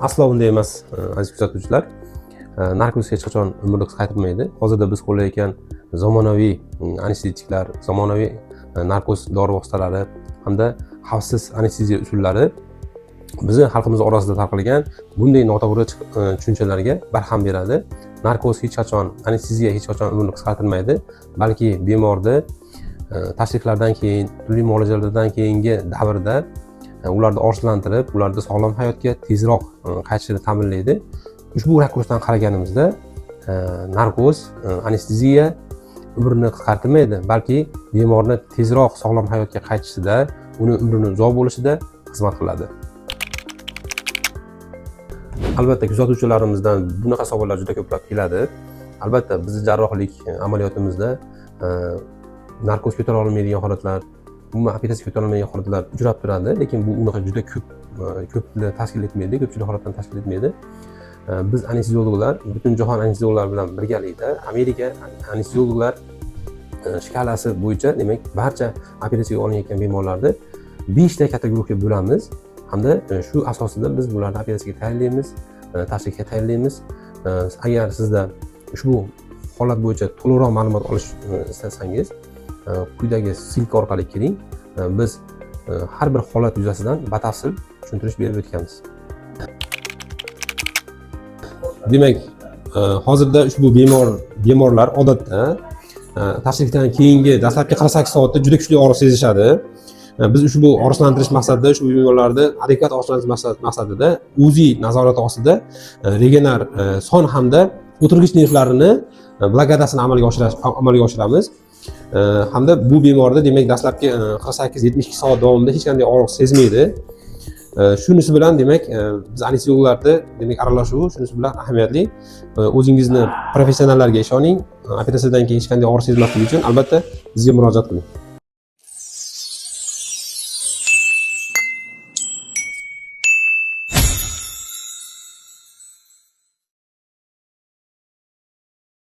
Aslo bunday emas, aziz kuzatuvchilar. Narkoz hech qachon umrni qisqartirmaydi. Hozirda biz qo'llayotgan zamonaviy anestetiklar, zamonaviy narkoz dori vositalari hamda xavfsiz anesteziya usullari bizni xalqimiz orasida tarqalgan bunday noto'g'ri tushunchalarga barham beradi. Narkoz hech qachon, anesteziya hech qachon umrni qisqartirmaydi, balki bemorni tashriflardan keyin, turli muolajalardan keyingi davrda ularni orsizlantirib, ularni sog'lom hayotga tezroq qaytishini ta'minlaydi. Ushbu rakursdan qaraganimizda narkoz, anesteziya umrni qisqartirmaydi, balki bemorni tezroq sog'lom hayotga qaytishida, uni umrini uzoq bo'lishida xizmat qiladi. Albatta kuzatuvchilarimizdan bunaqa savollar juda ko'plab keladi. Albatta bizning jarrohlik amaliyotimizda narkoz ko'tara olmaydigan holatlar, umuman operatsiya ko'tara olmaydigan holatlar uchrab turadi, lekin bu unaqa juda ko'pni tashkil etmaydi, ko'pchilik holatlarni tashkil etmaydi. Biz anesteziologlar, butun jahon anesteziologlar bilan birgalikda Amerika anesteziologlar shkalasi bo'yicha, demak, barcha operatsiyaga olinayotgan bemorlarni 5 ta kategoriyaga bo'lamiz hamda shu asosida biz bularni operatsiyaga tayyorlaymiz, tashrifga tayyorlaymiz. Agar sizda ushbu holat bo'yicha to'liqroq ma'lumot olish istasangiz, quyidagi silka orqali keling. Biz har bir holat yuzasidan batafsil tushuntirish berib o'tamiz. Demak, hozirda ushbu bemorlar odatda tashrifdan keyingi dastlabki 48 soatda juda kuchli og'riq sezishadi. Biz ushbu og'riqlantirish maqsadida ushbu bemorlarni adekvat og'riqlantirish maqsadida UZI nazorati ostida regional son hamda o'tirg'ich nervlarini blogadasini amalga oshiramiz. Hamda bu bemorda demak dastlabki 48-72 soat davomida hech qanday og'riq sezmaydi. Shunisi bilan demak biz anesteziologlarda demak aralashuv shunisi bilan ahamiyatli. O'zingizni professionallarga ishoning. Operatsiyadan keyin hech qanday og'riq sezmasligi uchun albatta bizga murojaat qiling.